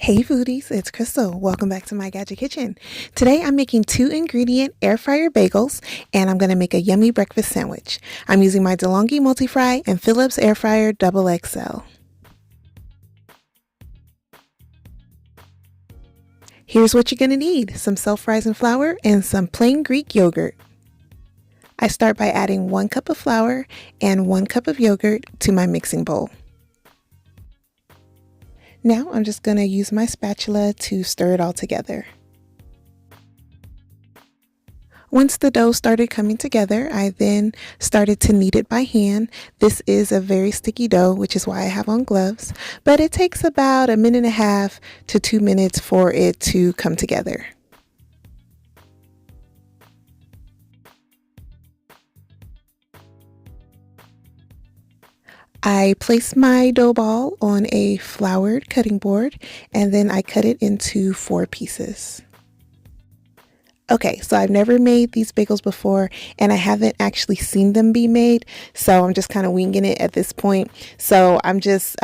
Hey foodies, it's Crystal. Welcome back to my Gadget Kitchen. Today I'm making 2-ingredient air fryer bagels and I'm going to make a yummy breakfast sandwich. I'm using my DeLonghi Multi-Fry and Philips Air Fryer XXL. Here's what you're going to need: some self-rising flour and some plain Greek yogurt. I start by adding 1 cup of flour and 1 cup of yogurt to my mixing bowl. Now I'm just going to use my spatula to stir it all together. Once the dough started coming together, I then started to knead it by hand. This is a very sticky dough, which is why I have on gloves, but it takes about 1.5 to 2 minutes for it to come together. I place my dough ball on a floured cutting board and then I cut it into 4 pieces. Okay, so I've never made these bagels before and I haven't actually seen them be made, so I'm just kind of winging it at this point. So I'm just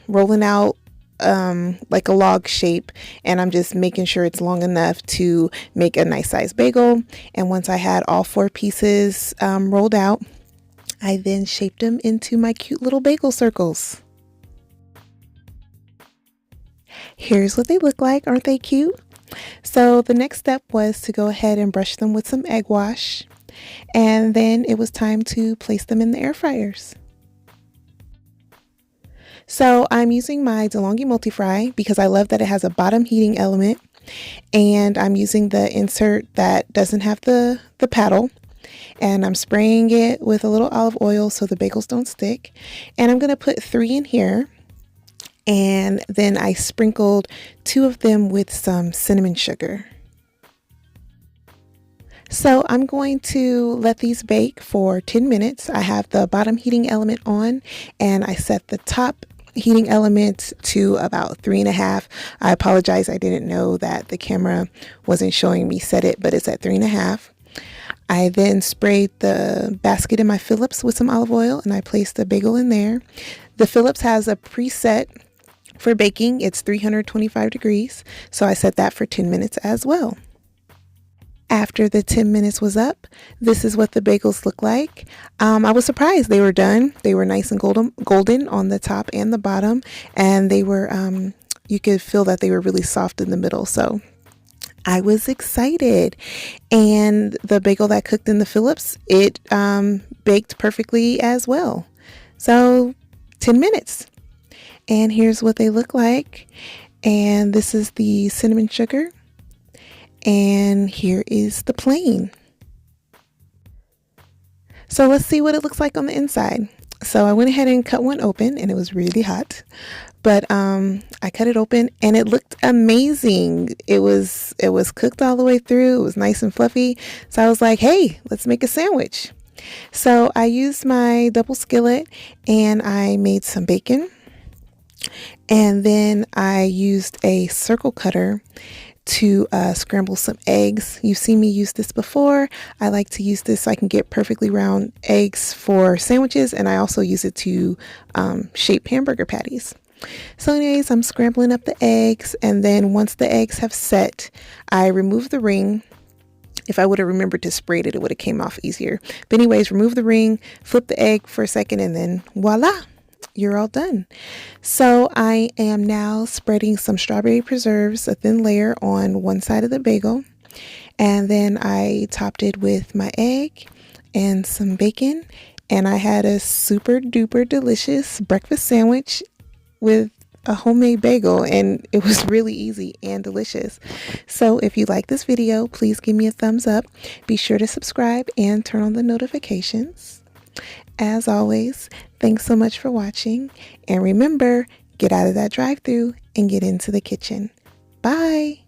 rolling out like a log shape, and I'm just making sure it's long enough to make a nice size bagel. And once I had all 4 pieces rolled out, I then shaped them into my cute little bagel circles. Here's what they look like. Aren't they cute? So the next step was to go ahead and brush them with some egg wash, and then it was time to place them in the air fryers. So I'm using my DeLonghi Multi-Fry because I love that it has a bottom heating element, and I'm using the insert that doesn't have the paddle. And I'm spraying it with a little olive oil so the bagels don't stick. And I'm going to put 3 in here. And then I sprinkled 2 of them with some cinnamon sugar. So I'm going to let these bake for 10 minutes. I have the bottom heating element on and I set the top heating element to about 3.5. I apologize, I didn't know that the camera wasn't showing me set it, but it's at 3.5. I then sprayed the basket in my Philips with some olive oil and I placed the bagel in there. The Philips has a preset for baking. It's 325 degrees, so I set that for 10 minutes as well. After the 10 minutes was up, this is what the bagels look like. I was surprised they were done. They were nice and golden on the top and the bottom, and they were, you could feel that they were really soft in the middle, so I was excited. And the bagel that cooked in the Philips, it baked perfectly as well. So 10 minutes. And here's what they look like. And this is the cinnamon sugar. And here is the plain. So let's see what it looks like on the inside. So I went ahead and cut one open, and it was really hot. But I cut it open and it looked amazing. It was cooked all the way through. It was nice and fluffy. So I was like, hey, let's make a sandwich. So I used my double skillet and I made some bacon. And then I used a circle cutter to scramble some eggs. You've seen me use this before. I like to use this so I can get perfectly round eggs for sandwiches, and I also use it to shape hamburger patties. So anyways, I'm scrambling up the eggs, and then once the eggs have set, I remove the ring. If I would have remembered to spray it, it would have came off easier. But anyways, remove the ring, flip the egg for a second, and then voila, you're all done. So I am now spreading some strawberry preserves, a thin layer, on one side of the bagel. And then I topped it with my egg and some bacon. And I had a super duper delicious breakfast sandwich with a homemade bagel, and it was really easy and delicious. So if you like this video, please give me a thumbs up. Be sure to subscribe and turn on the notifications. As always, thanks so much for watching, and remember, get out of that drive-thru and get into the kitchen. Bye!